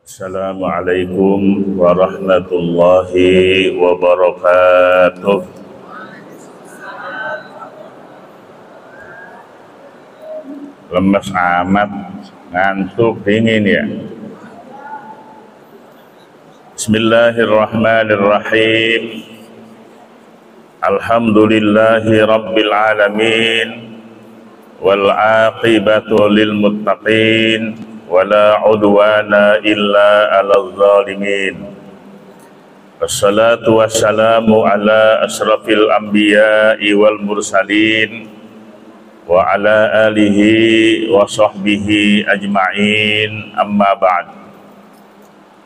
Assalamualaikum warahmatullahi wabarakatuh. Lemes amat, ngantuk, dingin ya. Bismillahirrahmanirrahim. Alhamdulillahi rabbil alamin. Wal aqibatu lil muttaqin. Wala udwana illa ala zalimin. Wassalatu wassalamu ala asrafil anbiya'i wal mursalin wa ala alihi wa sahbihi ajma'in, amma ba'd.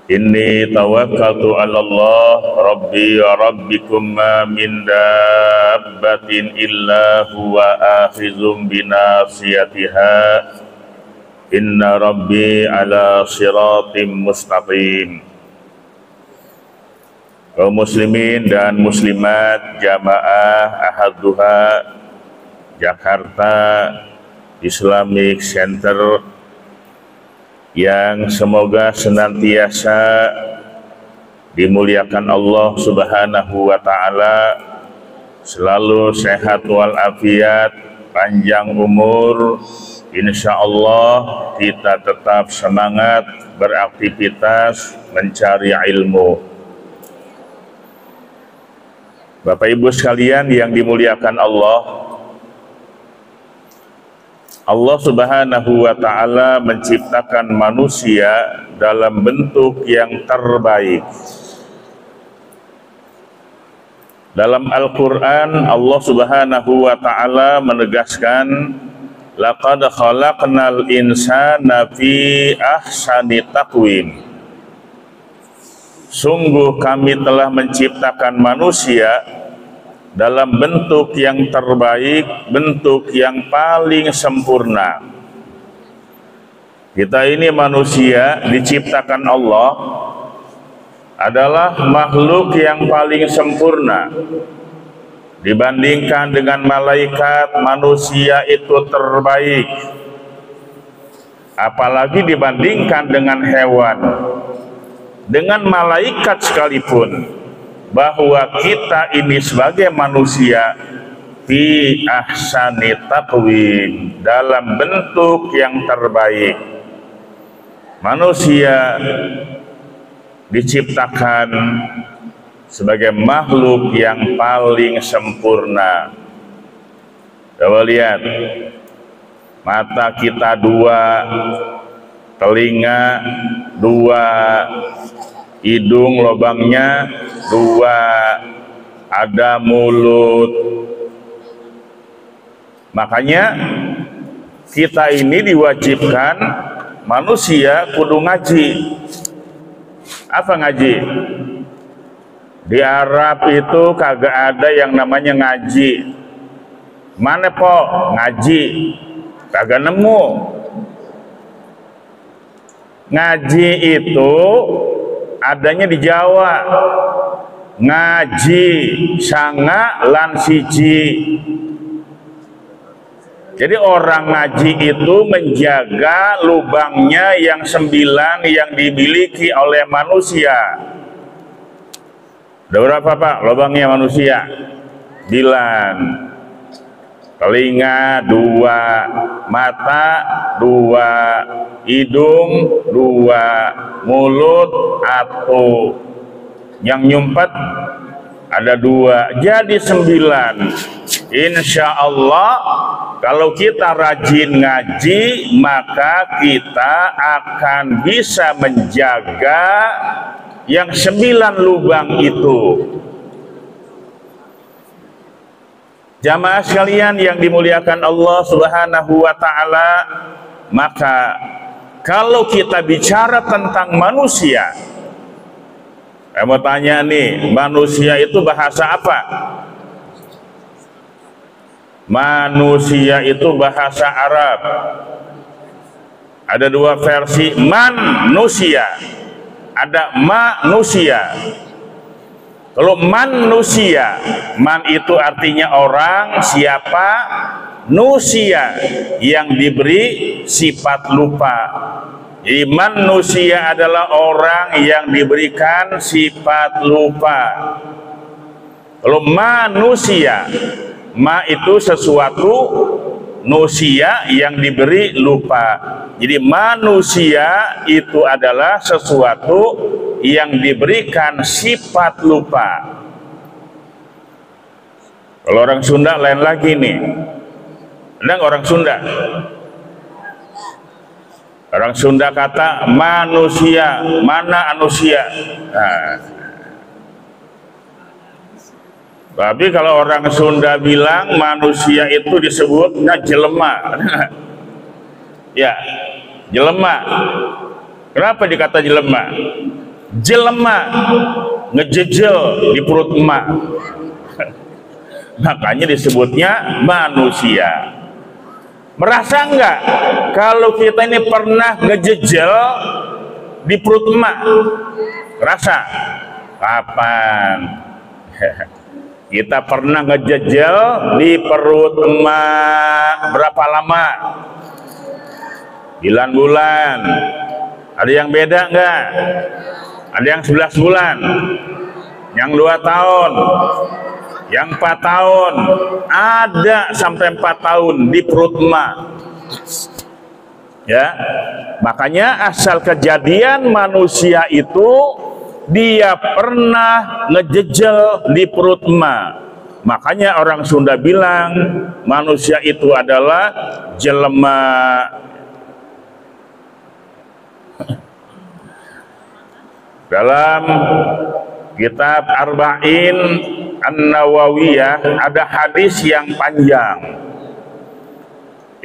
Inni tawakkaltu ala Allah rabbi wa rabbikum ma min dabbatin illa huwa akhizum binasiyatiha. Inna rabbi ala siratim mustaqim. Kaum muslimin dan muslimat jamaah Ahad-Duha Jakarta Islamic Center yang semoga senantiasa dimuliakan Allah Subhanahu wa ta'ala, selalu sehat walafiat, panjang umur. Insya Allah kita tetap semangat beraktivitas mencari ilmu. Bapak Ibu sekalian yang dimuliakan Allah, Allah Subhanahu wa ta'ala menciptakan manusia dalam bentuk yang terbaik. Dalam Al-Quran Allah Subhanahu wa ta'ala menegaskan, laqad khalaqnal insana fi ahsani taqwim. Sungguh kami telah menciptakan manusia dalam bentuk yang terbaik, bentuk yang paling sempurna. Kita ini manusia diciptakan Allah adalah makhluk yang paling sempurna. Dibandingkan dengan malaikat, manusia itu terbaik. Apalagi dibandingkan dengan hewan. Dengan malaikat sekalipun, bahwa kita ini sebagai manusia fi ahsani taqwim, dalam bentuk yang terbaik. Manusia diciptakan sebagai makhluk yang paling sempurna. Coba lihat, mata kita dua, telinga dua, hidung lubangnya dua, ada mulut. Makanya kita ini diwajibkan manusia kudu ngaji. Apa ngaji? Di Arab itu kagak ada yang namanya ngaji. Mana po ngaji? Kagak nemu. Ngaji itu adanya di Jawa. Ngaji sanga lan siji. Jadi orang ngaji itu menjaga lubangnya yang 9 yang dimiliki oleh manusia. Ada berapa Pak lubangnya manusia? 9. Telinga 2, mata 2, hidung 2, mulut 1, yang nyumpet ada 2, jadi 9. Insya Allah kalau kita rajin ngaji, maka kita akan bisa menjaga yang 9 lubang itu. Jamaah sekalian yang dimuliakan Allah Subhanahu wa ta'ala, maka kalau kita bicara tentang manusia, saya mau tanya nih, manusia itu bahasa apa? Manusia itu bahasa Arab. Ada 2 versi manusia. Ada manusia. Kalau manusia, man itu artinya orang, siapa? Nusia, yang diberi sifat lupa. Jadi manusia adalah orang yang diberikan sifat lupa. Kalau manusia, ma itu sesuatu, nusia yang diberi lupa. Jadi manusia itu adalah sesuatu yang diberikan sifat lupa. Kalau orang Sunda lain lagi nih. Ada orang Sunda? Orang Sunda kata manusia, mana manusia? Nah. Tapi kalau orang Sunda bilang manusia itu disebutnya jelema. Ya, jelema. Kenapa dikata jelema? Jelema ngejejel di perut emak. Makanya disebutnya manusia. Merasa enggak kalau kita ini pernah ngejejel di perut emak? Rasa? Kapan? Kita pernah ngejejel di perut emak berapa lama? 9 bulan. Ada yang beda enggak? Ada yang 11 bulan, yang 2 tahun, yang 4 tahun, ada sampai 4 tahun di perut emak. Ya, makanya asal kejadian manusia itu dia pernah ngejejel di perut emak. Makanya orang Sunda bilang manusia itu adalah jelema. Dalam kitab Arba'in An-Nawawiyah ada hadis yang panjang.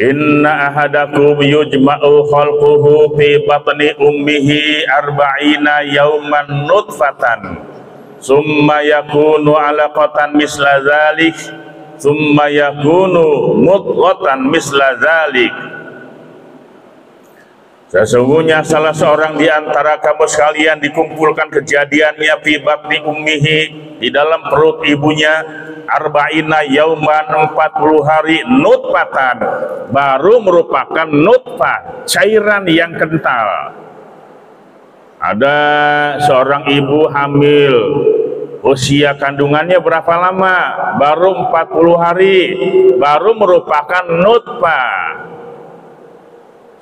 Inna ahadakum yujma'u khalquhu fi batni ummihi arba'ina yauman nutfatan summa yakunu alaqatan misla dzalik summa yakunu mudghatan misla dzalik. Sesungguhnya salah seorang di antara kamu sekalian dikumpulkan kejadiannya fi batni ummihi, di dalam perut ibunya, arba'ina yauman 40 hari, nutfatan, baru merupakan nutfah, cairan yang kental. Ada seorang ibu hamil, usia kandungannya berapa lama? Baru 40 hari, baru merupakan nutfah.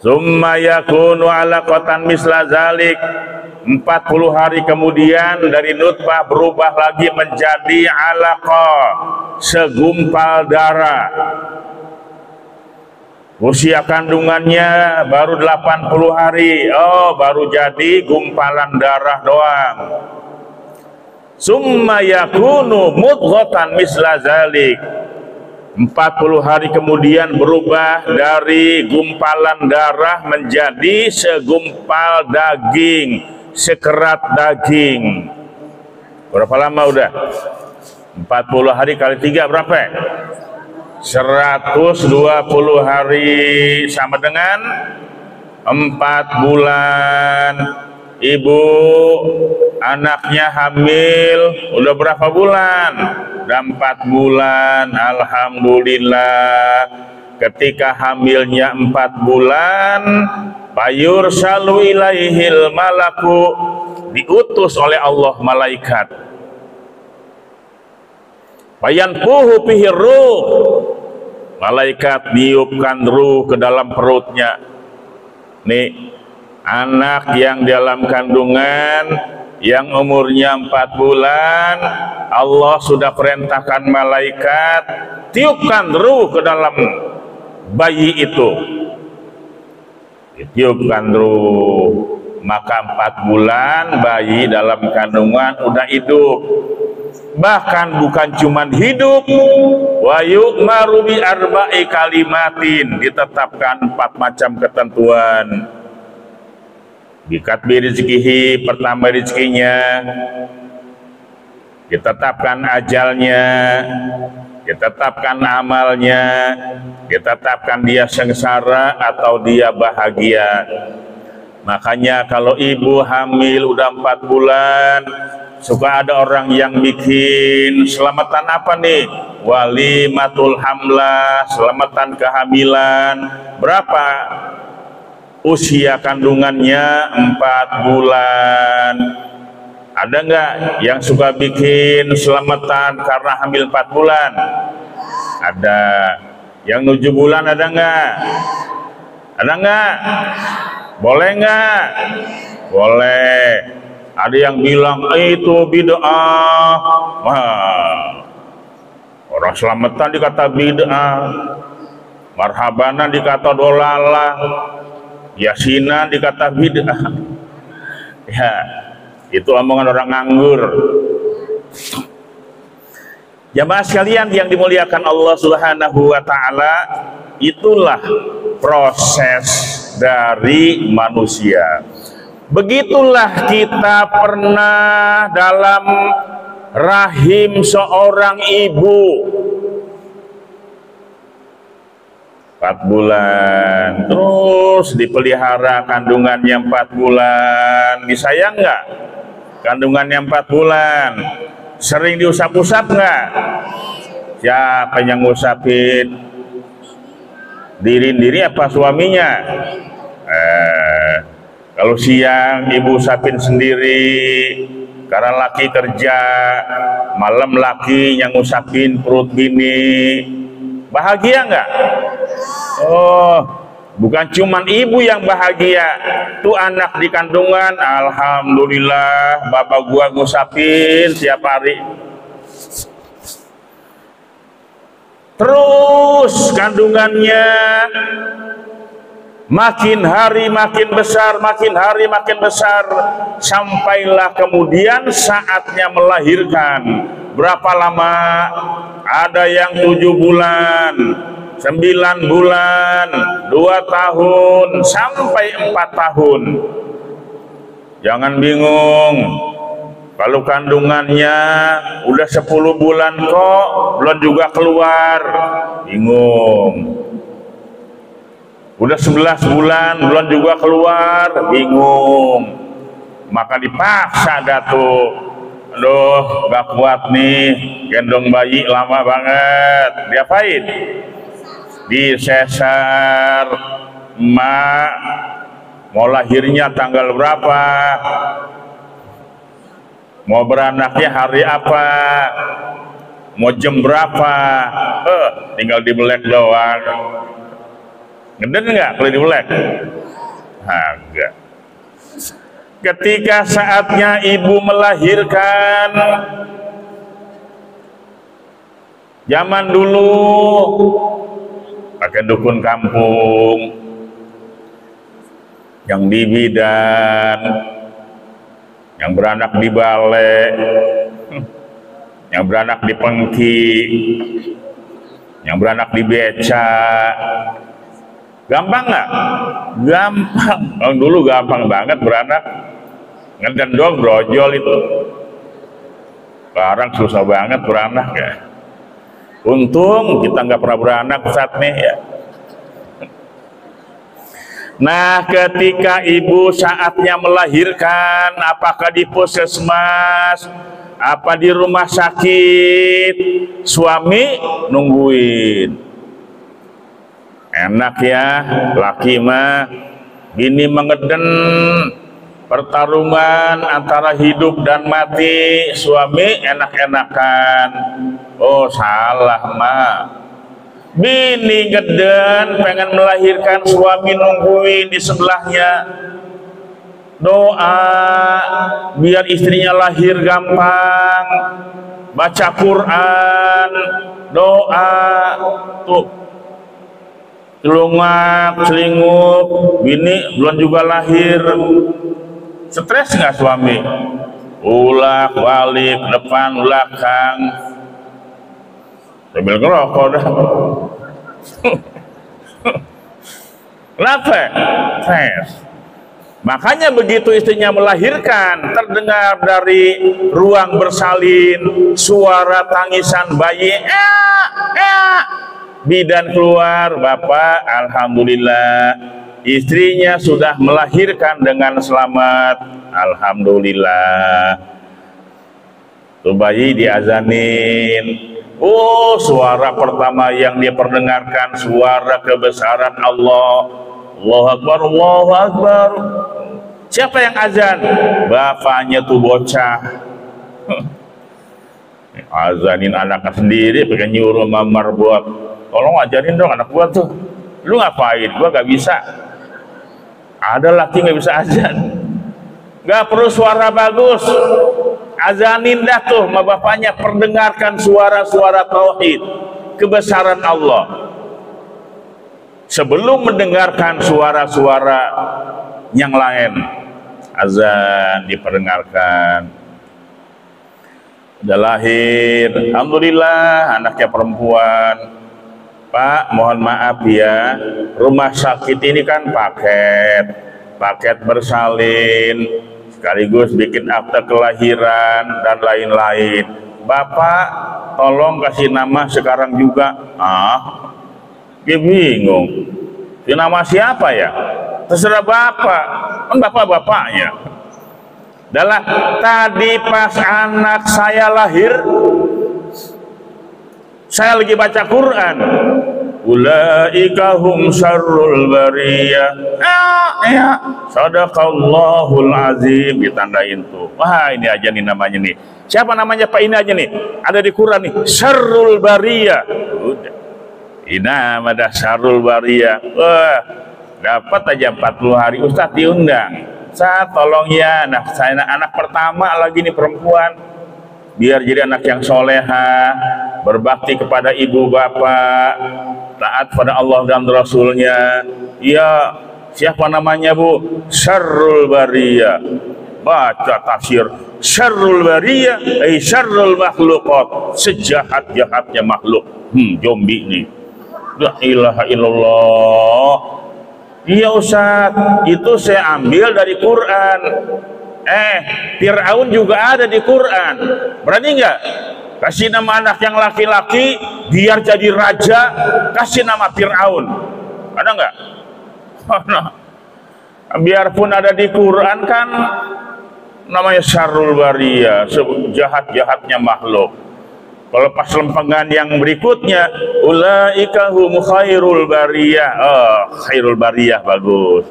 Summa yakunu alaqatan misla zalik, 40 hari kemudian dari nutfah berubah lagi menjadi alaqah, segumpal darah. Usia kandungannya baru 80 hari, baru jadi gumpalan darah doang. Summa yakunu mudghatan misla zalik, 40 hari kemudian berubah dari gumpalan darah menjadi segumpal daging, sekerat daging. Berapa lama udah? 40 hari kali 3 berapa? 120 hari, sama dengan 4 bulan. Ibu anaknya hamil udah berapa bulan? Udah 4 bulan. Alhamdulillah. Ketika hamilnya 4 bulan, payur salu ilaihil malaku, diutus oleh Allah malaikat. Fayanfuhu fihi ruh, malaikat niupkan ruh ke dalam perutnya. Nih, anak yang dalam kandungan yang umurnya 4 bulan, Allah sudah perintahkan malaikat tiupkan ruh ke dalam bayi itu. Ditiupkan ruh, maka 4 bulan bayi dalam kandungan udah hidup. Bahkan bukan cuman hidup, wa yu'maru bi arba'i kalimatin, ditetapkan 4 macam ketentuan. Dikatbi rizkihi, pertama rizkinya, ditetapkan ajalnya, ditetapkan amalnya, ditetapkan dia sengsara atau dia bahagia. Makanya kalau ibu hamil udah 4 bulan, suka ada orang yang bikin selamatan apa nih? Walimatul hamlah, selamatan kehamilan. Berapa? usia kandungannya 4 bulan. Ada nggak yang suka bikin selamatan karena hamil 4 bulan? Ada. Yang 7 bulan ada nggak? Ada nggak? Boleh nggak? Boleh. Ada yang bilang itu bid'ah. Wah, orang selamatan dikata bid'ah, marhabanan dikata dolalah, yasinan dikata bid'ah. Ya, itu omongan orang nganggur. Jamaah sekalian yang dimuliakan Allah Subhanahu wa taala, itulah proses dari manusia. Begitulah kita pernah dalam rahim seorang ibu 4 bulan, terus dipelihara kandungannya 4 bulan. Disayang nggak kandungannya 4 bulan? Sering diusap-usap nggak? Siapa yang ngusapin? Diri apa suaminya? Kalau siang ibu usapin sendiri karena laki kerja, malam laki yang ngusapin perut bini. Bahagia nggak? Oh, bukan cuman ibu yang bahagia, tuh anak di kandungan, alhamdulillah bapak gua ngusapin tiap hari. Terus kandungannya makin hari makin besar, makin hari makin besar, sampailah kemudian saatnya melahirkan. Berapa lama? Ada yang 7 bulan, 9 bulan, 2 tahun, sampai 4 tahun. Jangan bingung, kalau kandungannya udah 10 bulan kok belum juga keluar, bingung. Udah 11 bulan belum juga keluar, bingung. Maka dipaksa dah tuh, aduh gak kuat nih, gendong bayi lama banget. Diapain? Disesar. Mak mau lahirnya tanggal berapa? Mau beranaknya hari apa? Mau jam berapa? Tinggal dibelek doang. Ngeden nggak kalau dibelek? Enggak. Ketika saatnya ibu melahirkan, zaman dulu pakai dukun kampung, yang di bidan, yang beranak di balai, yang beranak di pengki, yang beranak di beca. Gampang nggak? Gampang. Oh, dulu gampang banget beranak. Ngeden dong brojol itu. Sekarang susah banget beranak ya. Untung kita nggak pernah beranak saat nih ya. Nah, ketika ibu saatnya melahirkan, apakah di puskesmas, apa di rumah sakit, suami nungguin. Enak ya, laki mah, bini mengeden, pertarungan antara hidup dan mati, suami enak-enakan. Oh salah mah, bini ngeden pengen melahirkan, suami nungguin di sebelahnya. Doa biar istrinya lahir gampang, baca Quran, doa tuh. Celungak, celinguk, bini belum juga lahir. Stres nggak suami? Ulak balik, depan belakang, sambil ngerokok dah. Kenapa? Stres. Makanya begitu istrinya melahirkan, terdengar dari ruang bersalin suara tangisan bayi. Bidan keluar, bapak alhamdulillah istrinya sudah melahirkan dengan selamat, alhamdulillah. Tuh bayi diazanin. Oh, suara pertama yang dia perdengarkan suara kebesaran Allah. Allahu Akbar, Allahu Akbar. Siapa yang azan? Bapaknya tuh bocah. Azanin anaknya sendiri, pengen nyuruh mamar buat, tolong ajarin dong anak gua tuh. Lu ngapain? Gua gak bisa. Ada laki gak bisa azan. Gak perlu suara bagus, azanin dah tuh sama bapaknya, perdengarkan suara-suara tauhid, kebesaran Allah. Sebelum mendengarkan suara-suara yang lain, azan diperdengarkan. Udah lahir, alhamdulillah anaknya perempuan. Pak, mohon maaf ya, rumah sakit ini kan paket bersalin, sekaligus bikin akte kelahiran dan lain-lain. Bapak, tolong kasih nama sekarang juga. Dia bingung, ini nama siapa ya? Terserah bapak, kan bapak-bapaknya. Dalam tadi pas anak saya lahir, saya lagi baca Quran. Ulaika hum syarrul bariyah. Sadaqallahul azim, ditandain tuh. Wah, ini aja nih namanya nih. Siapa namanya Pak ini aja nih? Ada di Quran nih, syarrul bariyah. Udah. Ini nama dah syarrul bariyah. Wah, dapat aja 40 hari Ustaz diundang. Ustaz, tolong ya, anak pertama lagi nih perempuan, biar jadi anak yang soleha, berbakti kepada ibu bapak, taat pada Allah dan Rasulnya. Ya, siapa namanya Bu? Syarrul bariyah. Baca tafsir syarrul bariyah, syarrul makhluqat, sejahat-jahatnya makhluk. Zombie nih. La ilaha illallah. Iya Ustaz, itu saya ambil dari Quran. Fir'aun juga ada di Quran. Berani nggak kasih nama anak yang laki-laki biar jadi raja, kasih nama Fir'aun? Ada nggak? Biarpun ada di Quran kan namanya syarrul bariyah, jahat-jahatnya makhluk. Kalau pas lempengan yang berikutnya, ulaika hum khairul bariyah. Khairul bariyah bagus.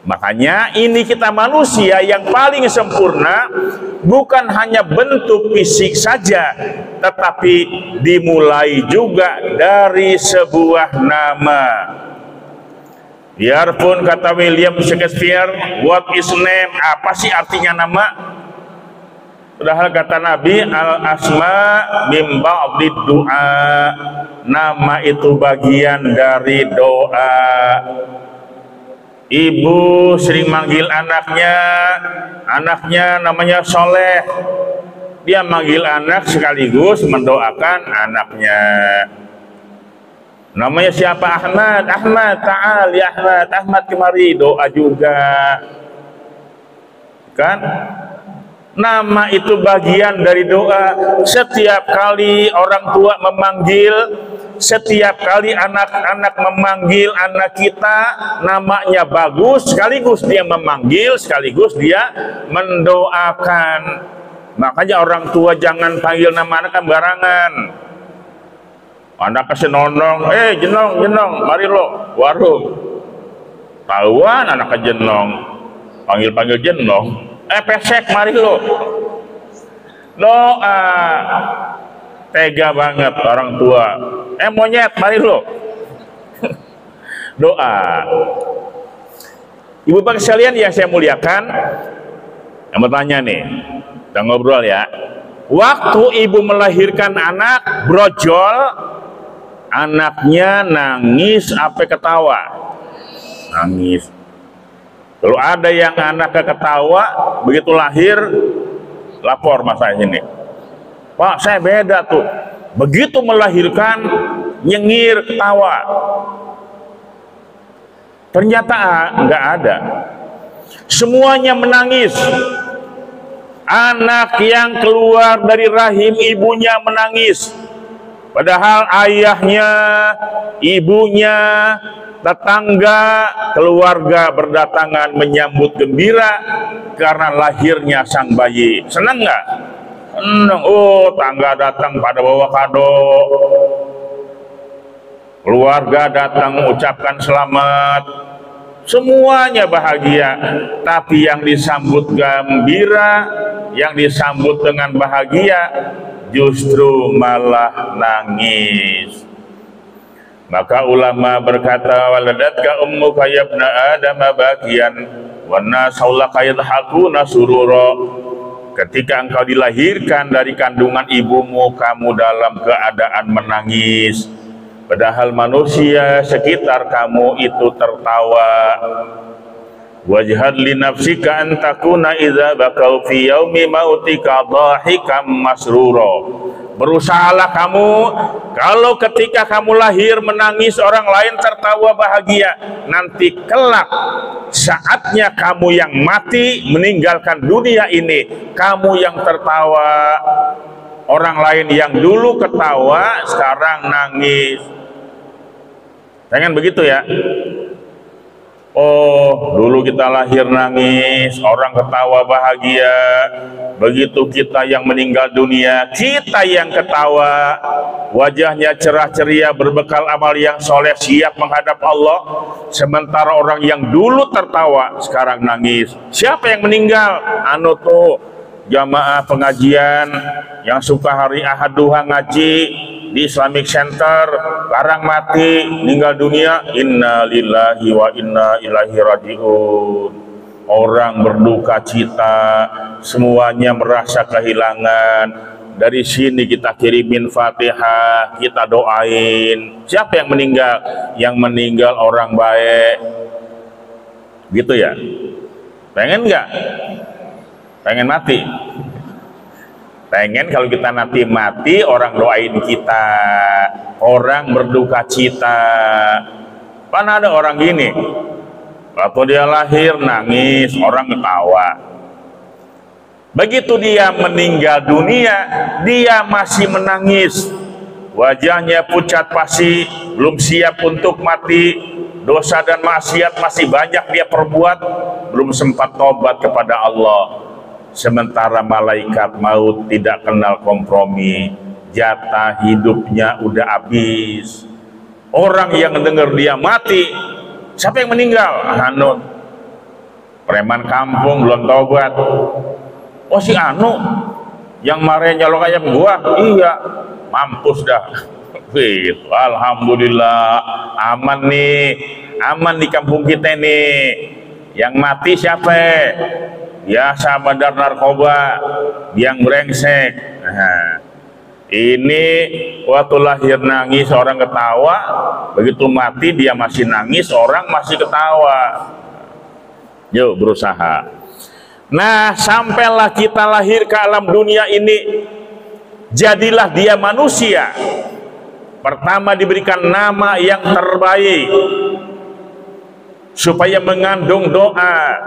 Makanya ini kita manusia yang paling sempurna, bukan hanya bentuk fisik saja, tetapi dimulai juga dari sebuah nama. Biarpun kata William Shakespeare, what is name? Apa sih artinya nama? Padahal kata Nabi, al-asma mim ba'did du'a, nama itu bagian dari doa. Ibu sering manggil anaknya namanya Soleh, dia manggil anak sekaligus mendoakan anaknya. Namanya siapa? Ahmad, ta'al ya Ahmad kemari, doa juga kan. Nama itu bagian dari doa. Setiap kali orang tua memanggil, setiap kali anak-anak memanggil anak kita, namanya bagus, sekaligus dia memanggil, sekaligus dia mendoakan. Makanya orang tua jangan panggil nama anak sembarangan. Anak kasih nonong, jenong, mari lo warung. Tahuan anak jenong, panggil jenong. Pesek, mari lo. Doa. Tega banget orang tua. Monyet, mari lo. Doa. Ibu bapak sekalian yang saya muliakan, yang bertanya nih, kita ngobrol ya. Waktu ibu melahirkan anak, brojol, anaknya nangis apa ketawa? Nangis. Kalau ada yang anaknya ketawa, begitu lahir, lapor mas saya ini. Pak, saya beda tuh. Begitu melahirkan, nyengir, ketawa. Ternyata nggak ada. Semuanya menangis. Anak yang keluar dari rahim ibunya menangis. Padahal ayahnya, ibunya, tetangga, keluarga berdatangan menyambut gembira karena lahirnya sang bayi. Senang nggak? Senang. Oh, tangga datang pada bawa kado. keluarga datang ucapkan selamat, semuanya bahagia. Tapi yang disambut gembira, yang disambut dengan bahagia, justru malah nangis. Maka ulama berkata, waladatka ummuka ya ibna adam bakian wa nas haulaka yadhakuna surura. Ketika engkau dilahirkan dari kandungan ibumu, kamu dalam keadaan menangis, padahal manusia sekitar kamu itu tertawa. Wajhad li nafsika an takuna idza bakau fi yaumi mautika dhahikam masrura. Berusahalah kamu, kalau ketika kamu lahir menangis, orang lain tertawa bahagia. Nanti kelak saatnya kamu yang mati meninggalkan dunia ini, kamu yang tertawa, orang lain yang dulu ketawa sekarang nangis. Pengen begitu ya? Oh, dulu kita lahir nangis, orang ketawa bahagia. Begitu kita yang meninggal dunia, kita yang ketawa, wajahnya cerah ceria, berbekal amal yang soleh, siap menghadap Allah. Sementara orang yang dulu tertawa sekarang nangis. Siapa yang meninggal? Anu tuh jamaah pengajian yang suka hari Ahad duha ngaji di Islamic Center, sekarang mati, meninggal dunia. Inna lillahi wa inna ilaihi rajiun. Orang berduka cita, semuanya merasa kehilangan. Dari sini kita kirimin Fatihah, kita doain. Siapa yang meninggal? Yang meninggal orang baik. Gitu ya? Pengen nggak? Pengen mati? Pengen kalau kita nanti mati orang doain kita, orang berduka cita. Kan ada orang gini, waktu dia lahir nangis, orang ketawa. Begitu dia meninggal dunia, dia masih menangis, wajahnya pucat pasi, belum siap untuk mati. Dosa dan maksiat masih banyak dia perbuat, belum sempat tobat kepada Allah. Sementara malaikat maut tidak kenal kompromi, jatah hidupnya udah habis. Orang yang dengar dia mati, siapa yang meninggal? Anu, preman kampung belum tobat. Oh si Anu, yang marah nyolong ayam gua, iya, mampus dah. Wih, alhamdulillah, aman nih, aman di kampung kita nih. Yang mati siapa? Biasa bandar narkoba, yang brengsek. Nah, ini waktu lahir nangis orang ketawa, begitu mati dia masih nangis, orang masih ketawa. Yuk berusaha. Nah, sampailah kita lahir ke alam dunia ini, jadilah dia manusia. Pertama diberikan nama yang terbaik, supaya mengandung doa.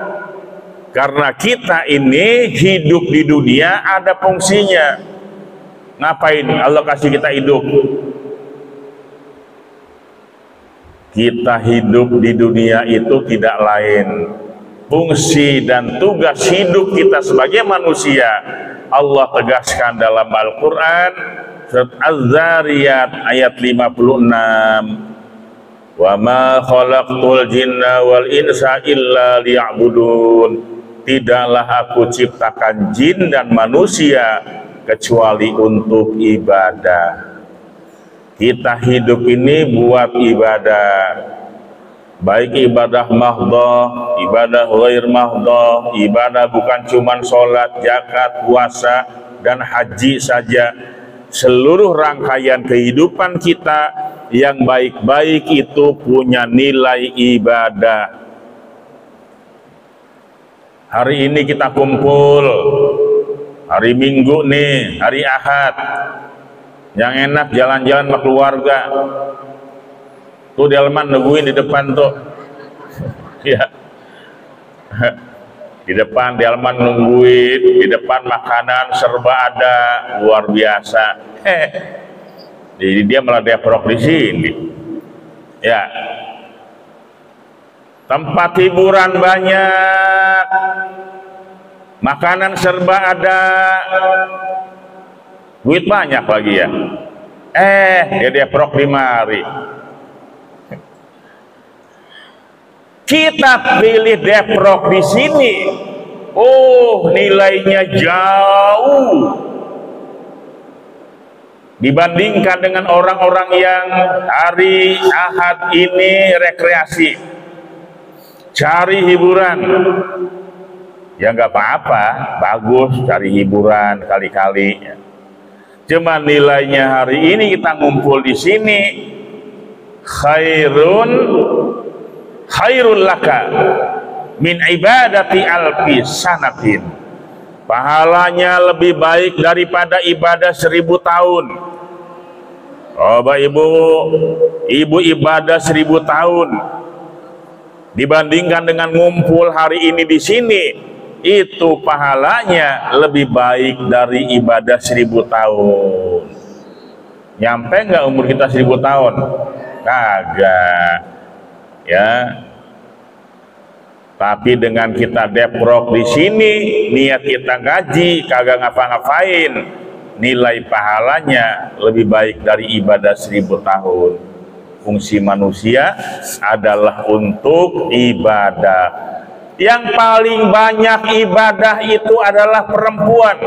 Karena kita ini hidup di dunia ada fungsinya. Ngapain Allah kasih kita hidup? Kita hidup di dunia itu tidak lain, fungsi dan tugas hidup kita sebagai manusia Allah tegaskan dalam Al-Quran surat Az-Zariyat ayat 56, wa ma khalaqtul jinna wal insa illa liya'budun. Tidaklah aku ciptakan jin dan manusia kecuali untuk ibadah. Kita hidup ini buat ibadah, baik ibadah mahdhah, ibadah ghair mahdhah, ibadah bukan cuman sholat, zakat, puasa, dan haji saja. Seluruh rangkaian kehidupan kita yang baik-baik itu punya nilai ibadah. Hari ini kita kumpul, hari Minggu nih, hari Ahad, yang enak jalan-jalan sama keluarga. Tuh Delman nungguin di depan tuh, ya, di depan Delman nungguin, di depan makanan serba ada, luar biasa. Jadi dia malah deprok di sini, ya. Tempat hiburan banyak, makanan serba ada, duit banyak lagi ya. Dia deprok di mari. Kita pilih deprok di sini, oh nilainya jauh dibandingkan dengan orang-orang yang hari Ahad ini rekreasi, cari hiburan. Ya nggak apa-apa, bagus cari hiburan kali-kali. Cuma nilainya hari ini kita ngumpul di sini, khairul laka min ibadati alfi sanatin. Pahalanya lebih baik daripada ibadah 1000 tahun. Coba ibu ibadah 1000 tahun dibandingkan dengan ngumpul hari ini di sini, itu pahalanya lebih baik dari ibadah 1000 tahun. Nyampe nggak umur kita 1000 tahun? Kagak. Ya. Tapi dengan kita deprok di sini, niat kita gaji, kagak ngapa-ngapain, nilai pahalanya lebih baik dari ibadah 1000 tahun. Fungsi manusia adalah untuk ibadah. Yang paling banyak ibadah itu adalah perempuan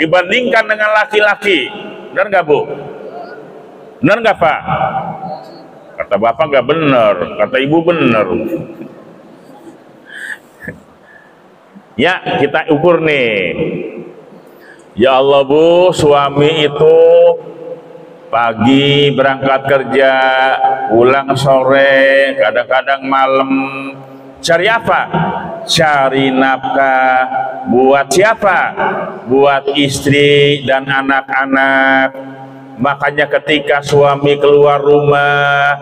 dibandingkan dengan laki-laki. Benar nggak, Bu? Benar nggak, Pak? Kata Bapak nggak benar, kata Ibu benar. Ya, kita ukur nih. Ya Allah, Bu, suami itu pagi berangkat kerja, pulang sore, kadang-kadang malam. Cari apa? Cari nafkah. Buat siapa? Buat istri dan anak-anak. Makanya ketika suami keluar rumah,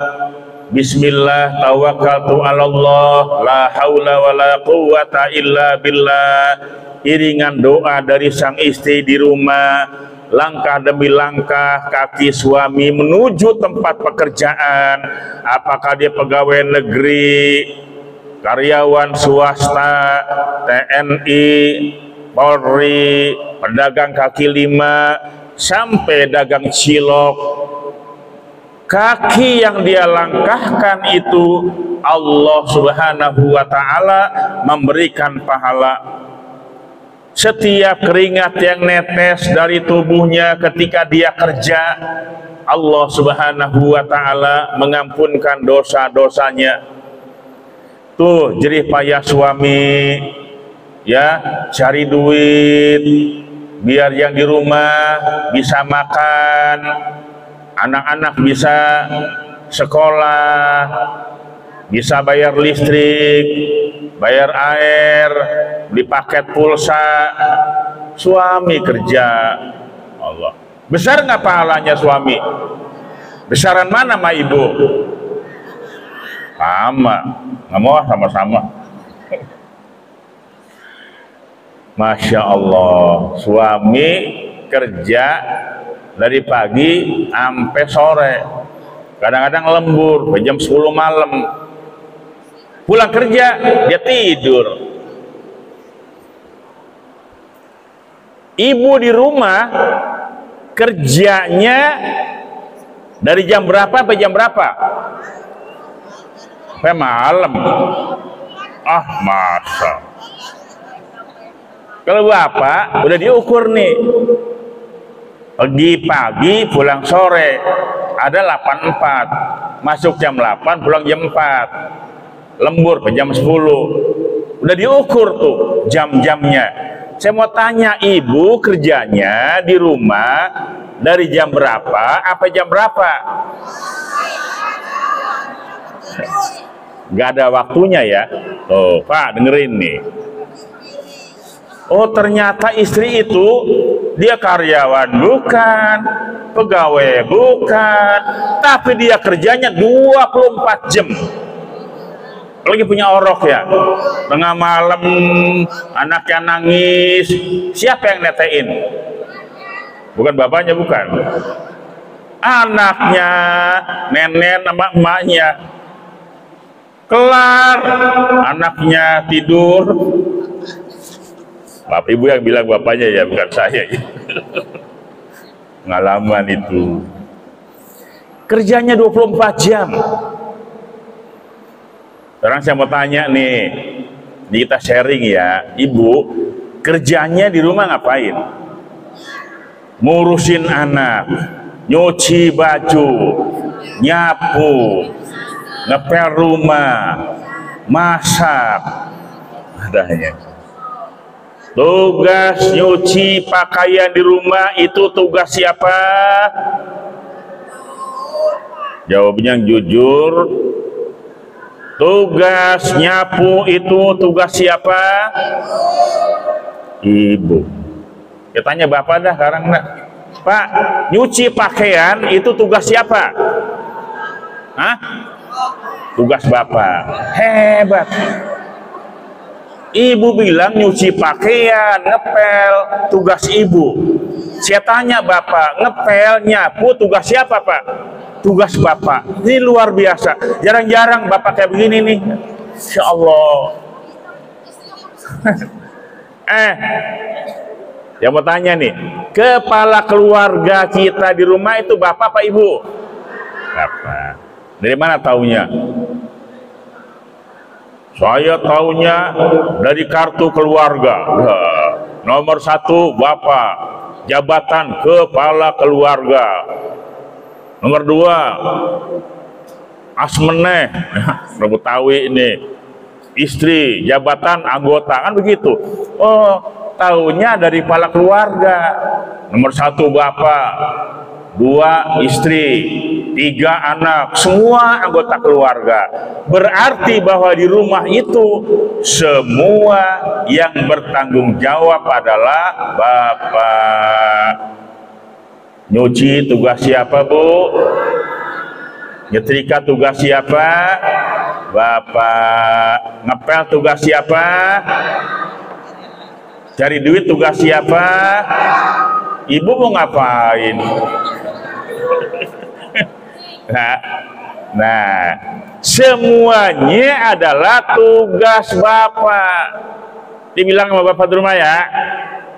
bismillah tawakkaltu 'alallah la haula wala quwwata illa billah, iringan doa dari sang istri di rumah, langkah demi langkah kaki suami menuju tempat pekerjaan, apakah dia pegawai negeri, karyawan swasta, TNI, Polri, pedagang kaki lima, sampai dagang cilok, kaki yang dia langkahkan itu Allah Subhanahu wa ta'ala memberikan pahala. Setiap keringat yang netes dari tubuhnya ketika dia kerja, Allah Subhanahu wa ta'ala mengampunkan dosa-dosanya. Tuh jerih payah suami, ya, cari duit biar yang di rumah bisa makan, anak-anak bisa sekolah, bisa bayar listrik, bayar air, beli paket pulsa. Suami kerja. Allah, besar nggak pahalanya suami? Besaran mana sama ibu? Sama, nggak mau sama-sama. Masya Allah, suami kerja dari pagi sampai sore, kadang-kadang lembur jam 10 malam, pulang kerja dia tidur. Ibu di rumah kerjanya dari jam berapa sampai jam berapa? Sampai malam. Ah, masa. Kalau bapak udah diukur nih, pergi pagi pulang sore, ada 84, masuk jam 8 pulang jam 4, lembur ke jam 10, udah diukur tuh jam-jamnya. Saya mau tanya, ibu kerjanya di rumah dari jam berapa apa jam berapa? Gak ada waktunya ya. Oh Pak, dengerin nih. Oh ternyata istri itu dia karyawan bukan, pegawai bukan, tapi dia kerjanya 24 jam. Lagi punya orok ya, tengah malam anaknya nangis, siapa yang netein? Bukan bapaknya, bukan, anaknya, nenek sama emaknya. Kelar, anaknya tidur. Bapak ibu yang bilang bapaknya ya, bukan saya ya. Pengalaman itu. Kerjanya 24 jam. Sekarang saya mau tanya nih, kita sharing ya, ibu kerjanya di rumah ngapain? Ngurusin anak, nyuci baju, nyapu, ngepel rumah, masak, adanya. Tugas nyuci pakaian di rumah itu tugas siapa? Jawabnya yang jujur. Tugas nyapu itu tugas siapa? Ibu. Ya tanya bapak dah sekarang dah. Pak, nyuci pakaian itu tugas siapa? Hah? Tugas bapak. Hebat. Ibu bilang nyuci pakaian, ngepel, tugas ibu. Saya tanya bapak, ngepel, nyapu, tugas siapa pak? Tugas bapak. Ini luar biasa. Jarang-jarang bapak kayak begini nih. Insya Allah. Yang mau tanya nih, kepala keluarga kita di rumah itu bapak apa ibu? Bapak. Dari mana taunya? Saya taunya dari kartu keluarga. Nomor 1 bapak, jabatan kepala keluarga. Nomor 2 asmeneh, Betawi ini, istri, jabatan, anggota, kan begitu. Oh, taunya dari kepala keluarga. Nomor 1 bapak, 2 istri, 3 anak, semua anggota keluarga. Berarti bahwa di rumah itu semua yang bertanggung jawab adalah bapak. Nyuci tugas siapa bu? Nyetrika tugas siapa? Bapak. Ngepel tugas siapa? Cari duit tugas siapa? Ibu mau ngapain? Nah, semuanya adalah tugas bapak. Dibilang sama bapak di rumah ya,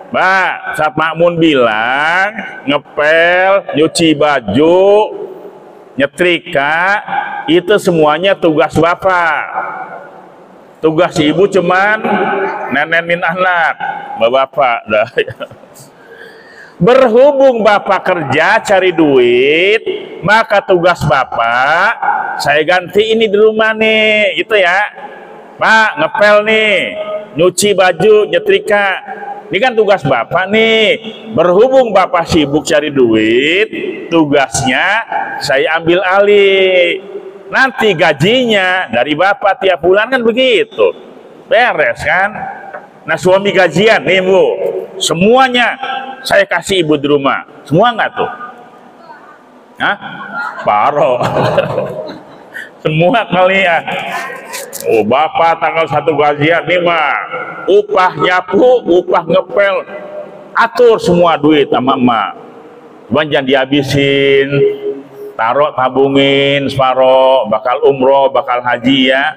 Pak, saat makmun bilang ngepel, nyuci baju, nyetrika, itu semuanya tugas bapak. Tugas ibu cuman nenenin anak, bapak dah. Berhubung bapak kerja cari duit, maka tugas bapak saya ganti ini di rumah nih, gitu ya. Pak, ngepel nih, nyuci baju, nyetrika. Ini kan tugas bapak nih. Berhubung bapak sibuk cari duit, tugasnya saya ambil alih. Nanti gajinya dari bapak tiap bulan kan begitu. Beres kan? Nah suami gajian nih bu, semuanya saya kasih ibu di rumah. Semua nggak tuh? Hah? Paro. Semua kalian. Oh bapak tanggal 1 gajian nih mah, upah nyapu, upah ngepel, atur semua duit sama emak. Cuman jangan dihabisin, taruh tabungin separoh, bakal umroh, bakal haji ya.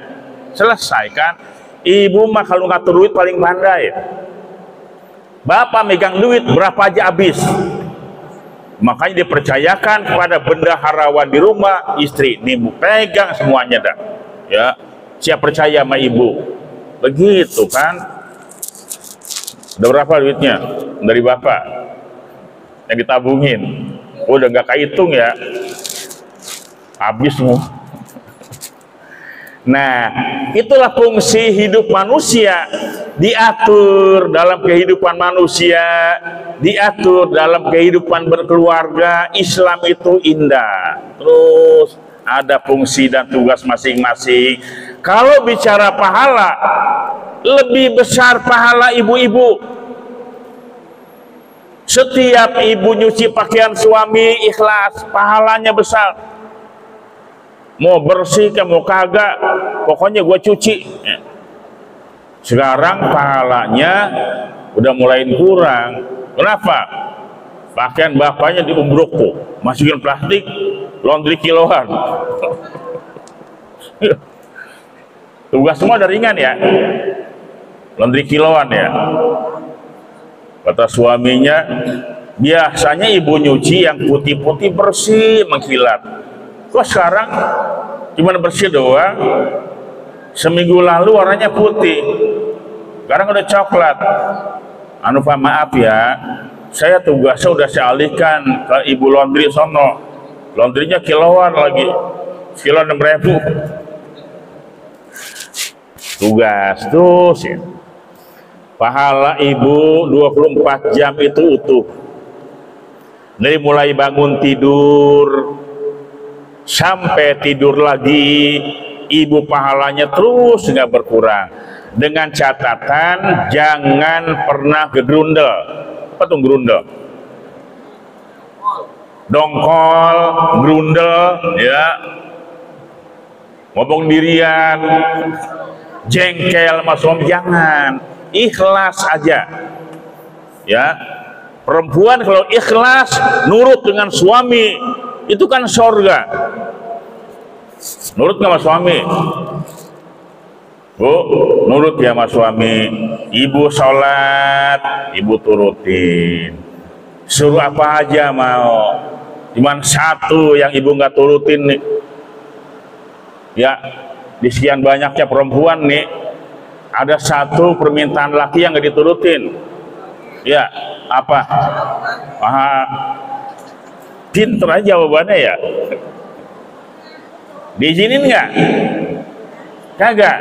Selesai kan? Ibu mah kalau ngatur duit paling pandai. Bapak megang duit berapa aja habis. Makanya dipercayakan kepada bendaharawan di rumah, istri, nih bu pegang semuanya dah. Ya, siap percaya sama ibu. Begitu kan? Udah berapa duitnya dari bapak yang ditabungin? Udah nggak kehitung ya, habis semua. Nah, itulah fungsi hidup manusia, diatur dalam kehidupan manusia, diatur dalam kehidupan berkeluarga. Islam itu indah. Terus ada fungsi dan tugas masing-masing. Kalau bicara pahala, lebih besar pahala ibu-ibu. Setiap ibu nyuci pakaian suami ikhlas, pahalanya besar. Mau bersih ke mau kagak, pokoknya gue cuci. Sekarang pahalanya udah mulai kurang. Kenapa? Pakaian bapaknya diumbruk tuh, masukin plastik, laundry kiloan. Tugas semua udah ringan ya, laundry kiloan ya. Kata suaminya, biasanya ibu nyuci yang putih-putih bersih mengkilat. Kok sekarang cuma bersih doang, Seminggu lalu warnanya putih, sekarang udah coklat. Anu Pak, maaf ya, saya tugasnya udah saya alihkan ke ibu laundry sono. Laundrynya kiloan lagi, kilo 6.000. Tugas tuh sih. Pahala ibu 24 jam itu utuh. Dari mulai bangun tidur sampai tidur lagi, ibu pahalanya terus nggak berkurang. Dengan catatan jangan pernah gerundel. Apa tuh gerundel? Dongkol, gerundel, ya, ngomong dirian, jengkel sama suami, jangan. Ikhlas aja, ya. Perempuan kalau ikhlas nurut dengan suami itu kan surga. Nurut sama suami, Bu, nurut ya sama suami. Ibu sholat, ibu turutin. Suruh apa aja mau. Cuman satu yang ibu nggak turutin nih, ya, di sekian banyaknya perempuan nih, ada satu permintaan laki yang nggak diturutin. Ya, apa? Pinter aja jawabannya ya. Diizinin nggak? Kagak.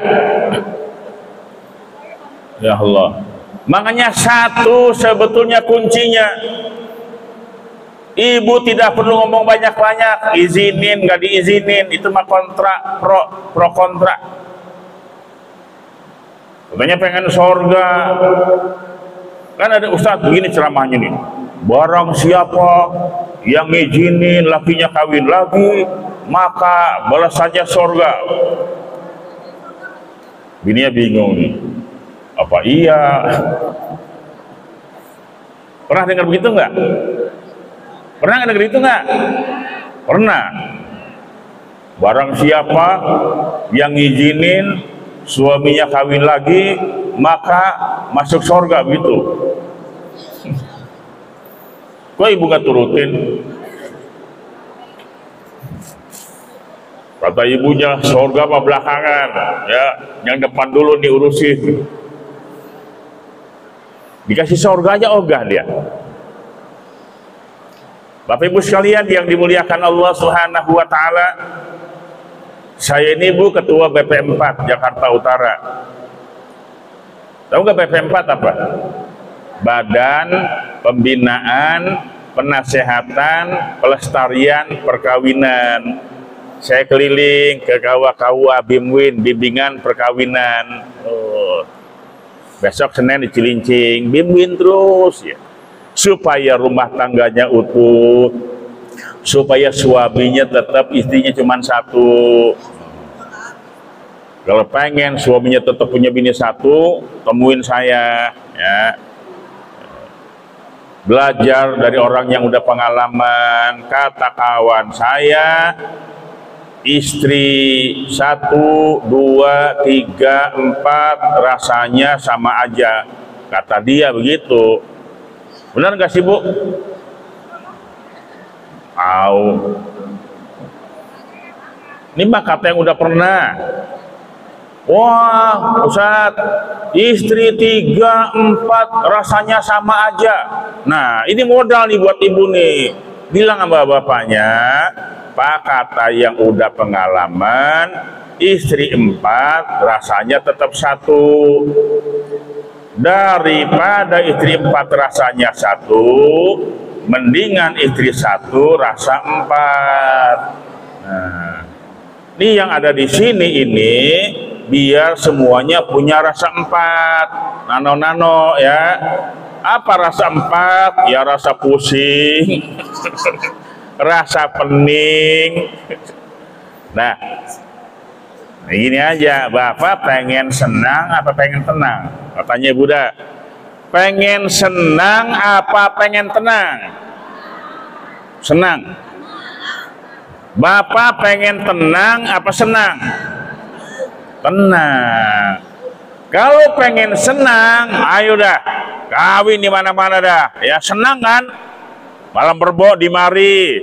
Ya Allah. Makanya satu sebetulnya kuncinya. Ibu tidak perlu ngomong banyak-banyak, izinin, nggak diizinin, itu mah kontra, pro kontra. Katanya pengen sorga, kan ada ustadz begini ceramahnya nih, barang siapa yang ngizinin lakinya kawin lagi, maka balasannya sorga. Bininya bingung nih, apa iya? Pernah dengar begitu nggak? Pernah dengar itu nggak? Pernah. Barang siapa yang ngizinin suaminya kawin lagi, maka masuk surga, gitu. Kok ibu gak turutin? Kata ibunya, surga mah belakangan, ya, yang depan dulu diurusin. Dikasih surga aja ogah dia. Bapak Ibu sekalian yang dimuliakan Allah Subhanahu wa taala, saya ini Bu ketua BP4 Jakarta Utara. Tahu nggak BP4 apa? Badan Pembinaan, Penasehatan, Pelestarian Perkawinan. Saya keliling ke kawa-kawa BIMWIN, bimbingan perkawinan. Besok Senin di Cilincing, BIMWIN terus ya. Supaya rumah tangganya utuh, supaya suaminya tetap, istrinya cuma satu. Kalau pengen suaminya tetap punya bini satu, temuin saya, ya. Belajar dari orang yang udah pengalaman. Kata kawan saya, istri 1, 2, 3, 4 rasanya sama aja. Kata dia begitu. Benar nggak sih Bu? Ini mah kata yang udah pernah. Wah, Ustadz, istri 3, 4 rasanya sama aja. Nah, ini modal nih buat ibu nih. Bilang sama bapaknya, Pak, kata yang udah pengalaman, istri 4 rasanya tetap satu. Daripada istri 4 rasanya satu, mendingan istri 1 rasa 4. Nah, ini yang ada di sini ini biar semuanya punya rasa 4. Nano-nano ya. Apa rasa 4? Ya rasa pusing, rasa pening. Nah, ini aja, Bapak pengen senang apa pengen tenang? Katanya Buddha, pengen senang apa pengen tenang? Senang. Bapak pengen tenang apa senang? Tenang. Kalau pengen senang, ayo dah, kawin di mana-mana dah. Ya senang kan? Malam berbo di mari,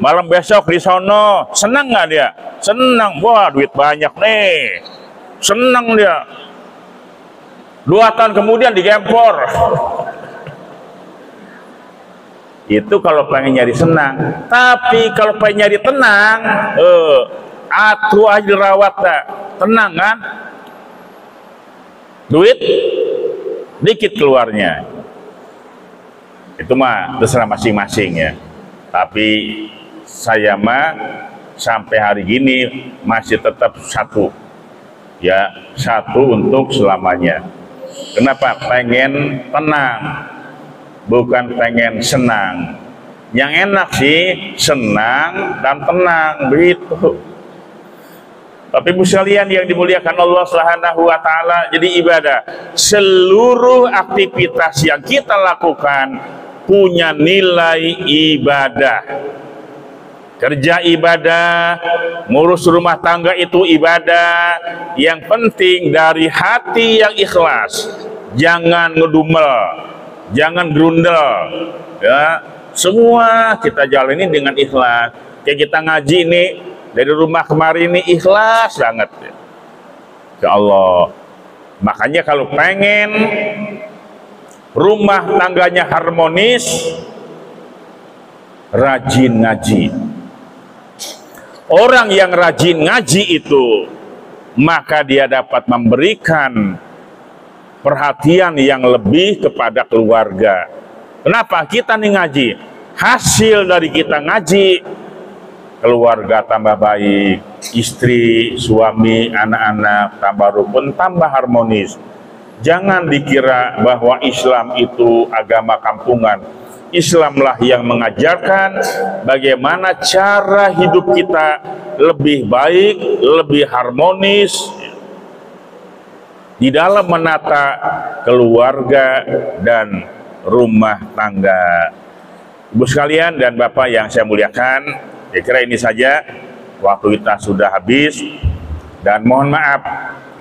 malam besok di sono. Senang nggak dia? Senang. Wah, duit banyak nih. senang dia. 2 tahun kemudian digempor. Itu kalau pengen nyari senang. Tapi kalau pengen nyari tenang, atuh aja dirawat dah. Tenang kan? Duit dikit keluarnya. Itu mah terserah masing-masing ya. Tapi saya mah sampai hari gini masih tetap satu. Ya, satu untuk selamanya. Kenapa? Pengen tenang, bukan pengen senang. Yang enak sih senang dan tenang, begitu. Tapi ibu sekalian yang dimuliakan Allah Subhanahu wa taala, jadi ibadah, seluruh aktivitas yang kita lakukan punya nilai ibadah. Kerja ibadah, ngurus rumah tangga itu ibadah. Yang penting dari hati yang ikhlas. Jangan ngedumel, jangan gerundel. Ya, semua kita jalani dengan ikhlas. Kayak kita ngaji nih dari rumah kemarin ini ikhlas banget. Ya Allah. Makanya kalau pengen rumah tangganya harmonis, rajin ngaji. Orang yang rajin ngaji itu, maka dia dapat memberikan perhatian yang lebih kepada keluarga. Kenapa? Kita nih ngaji, hasil dari kita ngaji, keluarga tambah baik, istri, suami, anak-anak tambah rukun, tambah harmonis. Jangan dikira bahwa Islam itu agama kampungan. Islamlah yang mengajarkan bagaimana cara hidup kita lebih baik, lebih harmonis di dalam menata keluarga dan rumah tangga. Ibu sekalian dan Bapak yang saya muliakan, saya kira ini saja, waktu kita sudah habis, dan mohon maaf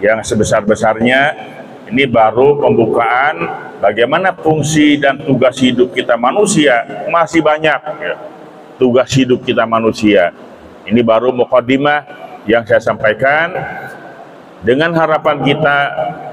yang sebesar-besarnya. Ini baru pembukaan bagaimana fungsi dan tugas hidup kita manusia. Masih banyak ya, tugas hidup kita manusia. Ini baru mukadimah yang saya sampaikan. Dengan harapan kita,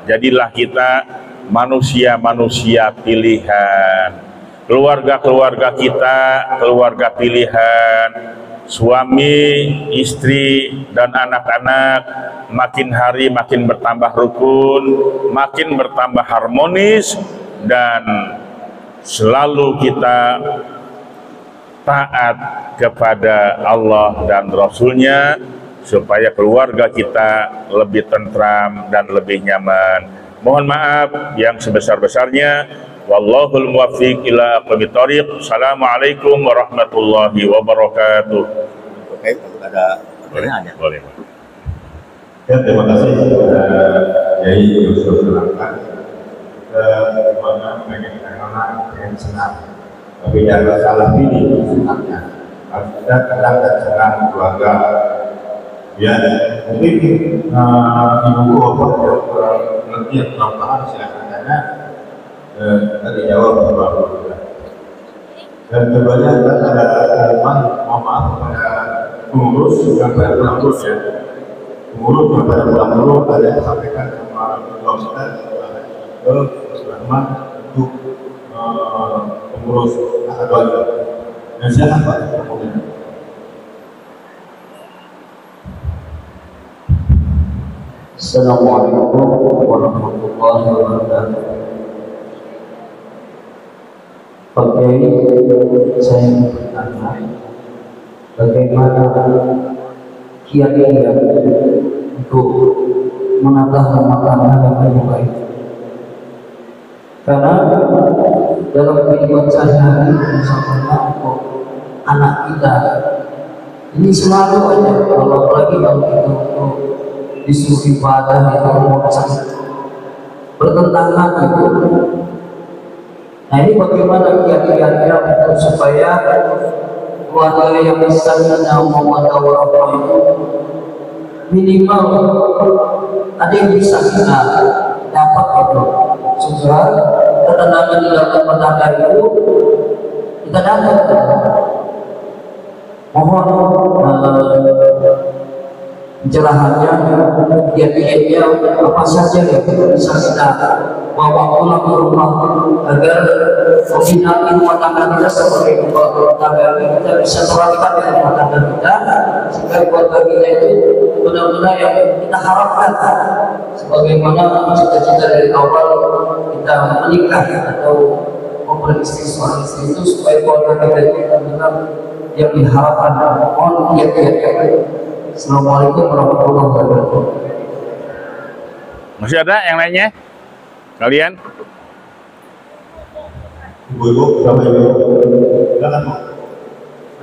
jadilah kita manusia-manusia pilihan. Keluarga-keluarga kita, keluarga pilihan. Suami, istri, dan anak-anak makin hari makin bertambah rukun, makin bertambah harmonis, dan selalu kita taat kepada Allah dan Rasul-Nya, supaya keluarga kita lebih tentram dan lebih nyaman. Mohon maaf yang sebesar-besarnya. Wallahul muwaffiq ila aqwamit thoriq. Assalamualaikum warahmatullahi wabarakatuh. Oke, ada pertanyaan? Boleh. Ya, terima kasih Yai Yusuf Sulangkan. Bagaimana pengen anak yang senang, tapi jangan salah pilih senangnya. Kita kadang dan senang keluarga. Ya, mungkin ibu bapak lebih kurang paham silakan tanya. Tadi jawab Bapak. Dan keduanya ada mohon maaf kepada pengurus yang pada pulang terus ya. Pengurus yang pada pulang terus ada yang disampaikan sama Bapak Ustaz ke Rahman untuk pengurus akademi. Dan silakan Pak. Assalamualaikum warahmatullahi wabarakatuh. Oke, saya bertanya, bagaimana kiat-kiat untuk menata rumah tangga yang lebih baik? Karena dalam kehidupan sehari-hari misalnya untuk anak kita ini selalu aja, kalau lagi kalau kita untuk disuruh ibadah itu mau bertentangan itu. Nah ini bagaimana kiat-kiatnya untuk supaya keluarga yang misalnya mau warahmah itu minimal ada yang bisa kita dapat itu, supaya ketenangan di dalam bertangga itu kita dapat. Mohon pencerahannya, kiat-kiatnya apa saja yang bisa kita bawa pulang ke rumah agar membina rumah tangga kita sebagai rumah tangga kita bisa terangkat di rumah tangga kita, sehingga keluarga kita itu benar-benar yang kita harapkan sebagaimana cita-cita dari awal kita menikah atau memperistri seorang istri itu, supaya keluarga kita itu benar-benar yang diharapkan. Mohon kiat-kiat. Assalamualaikum warahmatullahi wabarakatuh. Masih ada yang lainnya? Kalian? Ibu-ibu, Bapak Ibu, silakan Bu.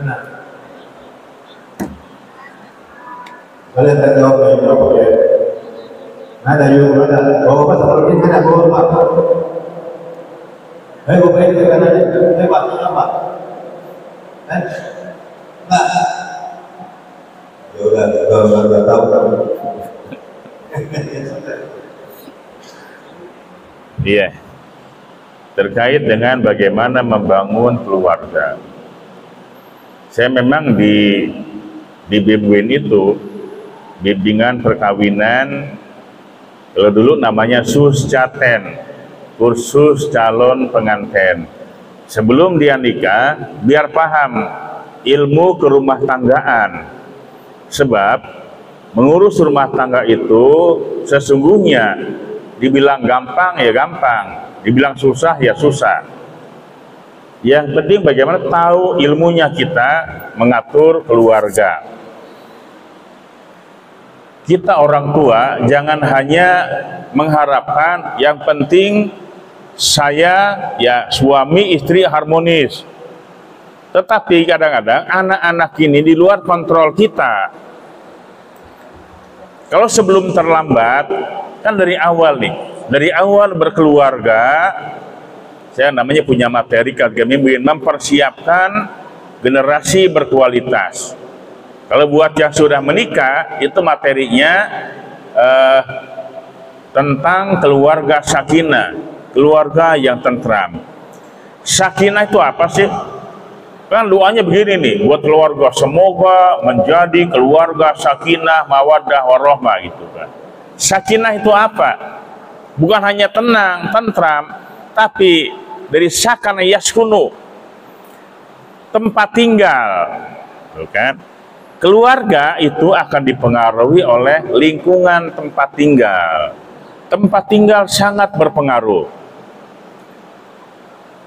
Mana? Kalian tak jawab lagi berapa ya? Ada yuk, ada. Bawa Bapak seperti ini tidak bawa Bapak. Ayo Bapak ini kan ada. Ayo Pak, apa? Nah. Ya udah, nggak tahu. Iya. Terkait dengan bagaimana membangun keluarga. Saya memang di BIMWIN itu, bimbingan perkawinan, kalau dulu namanya SUSCATEN, kursus calon pengantin. Sebelum dia nikah, biar paham ilmu kerumah tanggaan. Sebab mengurus rumah tangga itu sesungguhnya dibilang gampang ya gampang, dibilang susah ya susah. Yang penting bagaimana tahu ilmunya kita mengatur keluarga. Kita orang tua jangan hanya mengharapkan yang penting saya ya suami istri harmonis. Tetapi kadang-kadang anak-anak ini di luar kontrol kita. Kalau sebelum terlambat, kan dari awal nih, dari awal berkeluarga, saya namanya punya materi kami mempersiapkan generasi berkualitas. Kalau buat yang sudah menikah, itu materinya tentang keluarga sakinah, keluarga yang tentram. Sakinah itu apa sih? Kan doanya begini nih, buat keluarga, semoga menjadi keluarga sakinah, mawaddah, warahmah gitu kan. Sakinah itu apa? Bukan hanya tenang, tentram, tapi dari sakana yaskunu, tempat tinggal, kan? Keluarga itu akan dipengaruhi oleh lingkungan tempat tinggal. Tempat tinggal sangat berpengaruh.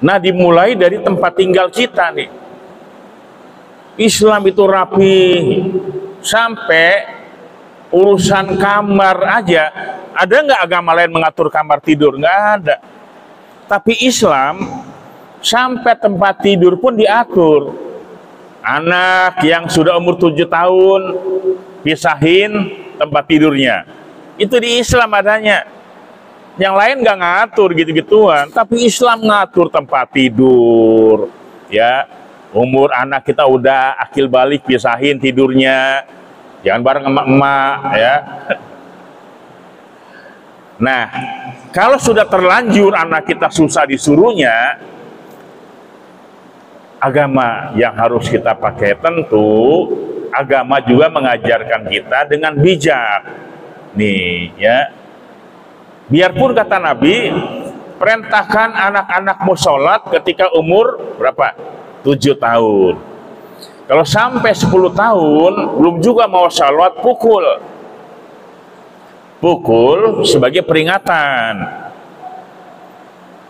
Nah, dimulai dari tempat tinggal kita nih. Islam itu rapi, sampai urusan kamar aja. Ada nggak agama lain mengatur kamar tidur? Nggak ada. Tapi Islam sampai tempat tidur pun diatur. Anak yang sudah umur 7 tahun pisahin tempat tidurnya. Itu di Islam adanya. Yang lain nggak ngatur gitu-gituan. Tapi Islam ngatur tempat tidur, ya. Umur anak kita udah akil balik, pisahin tidurnya, jangan bareng emak-emak ya. Nah, kalau sudah terlanjur anak kita susah disuruhnya, agama yang harus kita pakai tentu agama juga mengajarkan kita dengan bijak nih ya. Biarpun kata Nabi, perintahkan anak-anakmu sholat ketika umur berapa? 7 tahun. Kalau sampai 10 tahun belum juga mau sholat, pukul sebagai peringatan.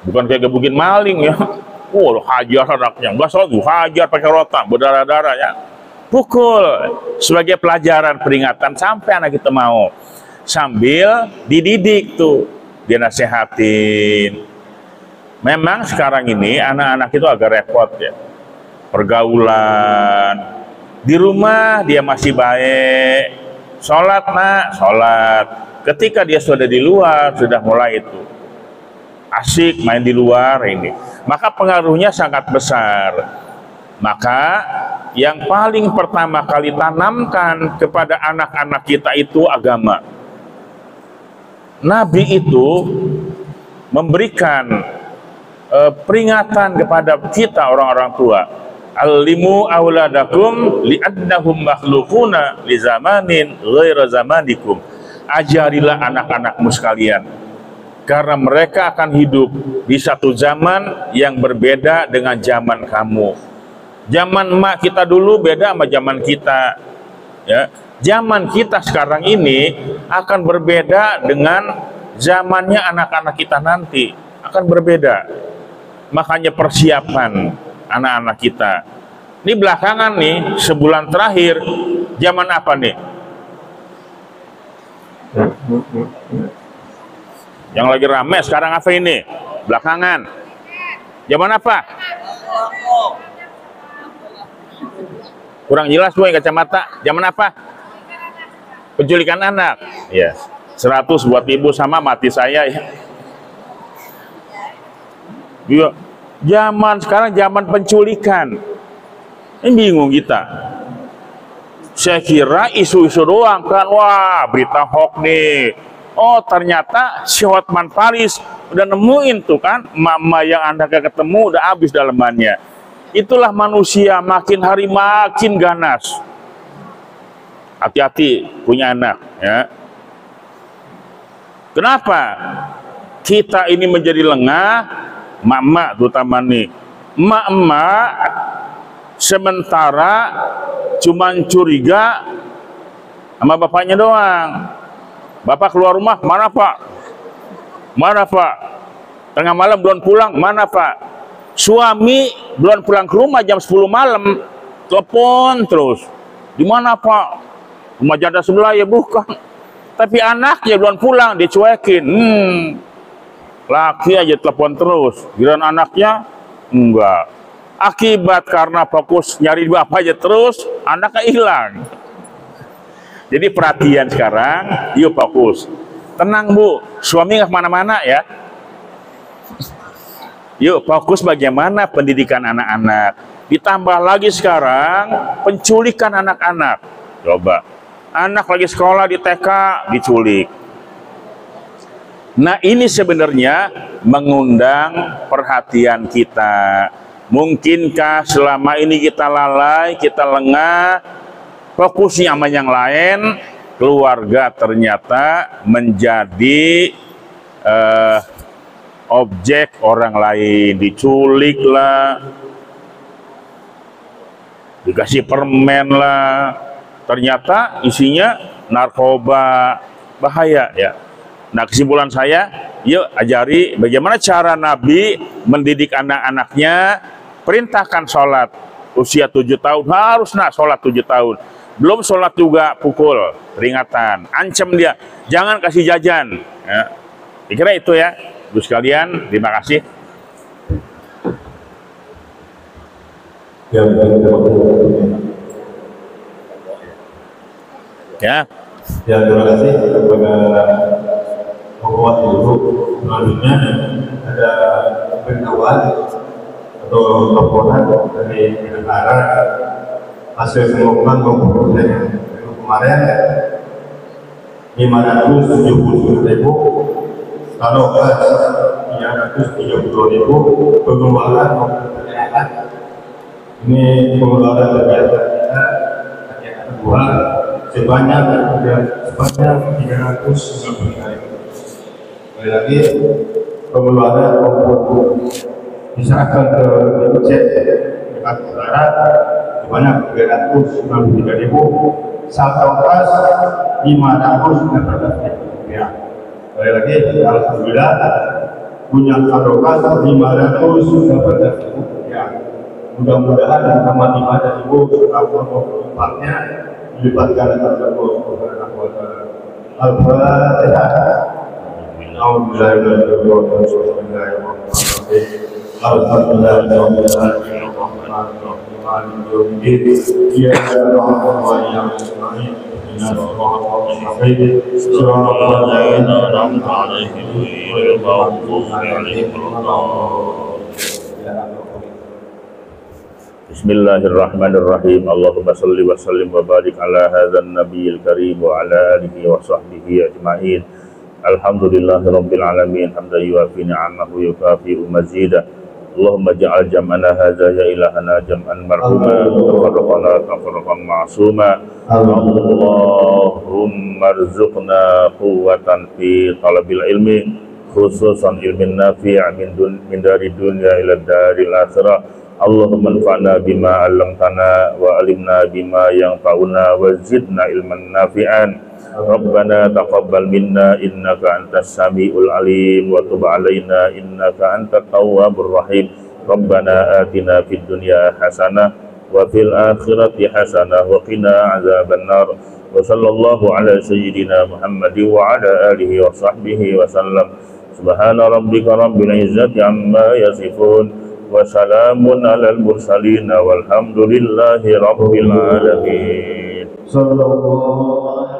Bukan kayak gebukin maling ya. Hajar anaknya, nggak sholat, hajar pakai rotan, berdarah-darah ya. Pukul sebagai pelajaran peringatan sampai anak kita mau. Sambil dididik tuh, dia nasehatin. Memang sekarang ini anak-anak itu agak repot ya. Pergaulan di rumah dia masih baik, sholat nak, sholat. Ketika dia sudah di luar sudah mulai itu asik main di luar ini, maka pengaruhnya sangat besar. Maka yang paling pertama kali tanamkan kepada anak-anak kita itu agama. Nabi itu memberikan peringatan kepada kita orang-orang tua Allimu auladakum li'annahum makhluquna li zamanin ghaira zamanikum. Ajarilah anak-anakmu sekalian karena mereka akan hidup di satu zaman yang berbeda dengan zaman kamu. Zaman emak kita dulu beda sama zaman kita, ya. Zaman kita sekarang ini akan berbeda dengan zamannya anak-anak kita nanti, akan berbeda. Makanya persiapan anak-anak kita. Ini belakangan nih, sebulan terakhir, zaman apa nih? Yang lagi rame sekarang apa ini? Belakangan. Zaman apa? Kurang jelas gue kacamata. Zaman apa? Penculikan anak. Ya. 100 buat ibu sama mati saya ya. Iya. Zaman sekarang zaman penculikan. Ini bingung kita. Saya kira isu-isu doang kan. Wah, berita hoax nih. Oh, ternyata si Hotman Paris udah nemuin tuh kan, mama yang anaknya ketemu udah habis dalemannya. Itulah manusia, makin hari makin ganas. Hati-hati punya anak, ya. Kenapa kita ini menjadi lengah? Mak-mak terutama nih, mak-mak sementara cuman curiga sama bapaknya doang. Bapak keluar rumah, mana pak? Mana pak? Tengah malam belum pulang, mana pak? Suami belum pulang ke rumah jam 10 malam, telepon terus. Di mana pak? Rumah janda sebelah ya bukan. Tapi anaknya belum pulang, dicuekin. Laki aja telepon terus. Giliran anaknya, enggak. Akibat karena fokus nyari bapak aja terus, anaknya hilang. Jadi perhatian sekarang, yuk fokus. Tenang bu, suami nggak kemana-mana ya. Yuk fokus bagaimana pendidikan anak-anak. Ditambah lagi sekarang penculikan anak-anak. Coba, anak lagi sekolah di TK diculik. Nah ini sebenarnya mengundang perhatian kita. Mungkinkah selama ini kita lalai, kita lengah, fokusnya sama yang lain, keluarga ternyata menjadi objek orang lain, diculik lah, dikasih permen lah, ternyata isinya narkoba, bahaya ya. Nah kesimpulan saya, yuk ajari bagaimana cara Nabi mendidik anak-anaknya. Perintahkan sholat usia 7 tahun, harus nak sholat 7 tahun. Belum sholat juga pukul, peringatan, ancam dia, jangan kasih jajan. Ya. Kira itu ya, ibu sekalian, terima kasih. Ya. Ya, terima kasih kepada Bapak Ibu. Selanjutnya ada pengetahuan atau laporan dari negara hasil pengumuman komputer kemarin 579.000, kalau 332.000 pengeluaran komputer. Ini pengeluaran kegiatan kita kegiatan kedua sebanyak 390.000. Sekali lagi pengeluaran komputer diserahkan ke Cek Jakarta Utara sebanyak 393.000, saldo kas 514.000 rupiah. Sekali lagi, alhamdulillah punya saldo kas 514.000 rupiah. Mudah-mudahan yang teman ibadah ibu setelah tempatnya dilibatkan tersebut. Al-Fatihah. Bismillahirrahmanirrahim. Allahumma salli wa sallim wa barik ala hadzal nabiyil karim wa ala alihi wa sahbihi ajma'in. Alhamdulillahirabbil alamin hamdan yuwafi ni'amahu yukafi mazidah. Allahumma ja'al jam'ana hadza ya ilahana jam'an marhuma tafarraqana tafarraqan ma'suma. Allahumma rzuqna quwwatan fi talabil ilmi khususan ilmin nafi' min dari dunya ila daril akhirah. Allahumma anfa'na bima 'allamtana wa 'allimna bima yanfa'una wa zidna ilman nafi'an. Rabbana taqabbal minna innaka antas samiul alim wa tub 'alaina innaka antat tawwabur rahim. Rabbana atina fid dunya hasanah wa fil akhirati hasanah wa qina 'adzabannar. Wa sallallahu ala sayyidina Muhammadin wa ala alihi wa sahbihi wa sallam. Subhana rabbika rabbil izzati amma yasifun wa salamun alal mursalin walhamdulillahi rabbil alamin. Sallallahu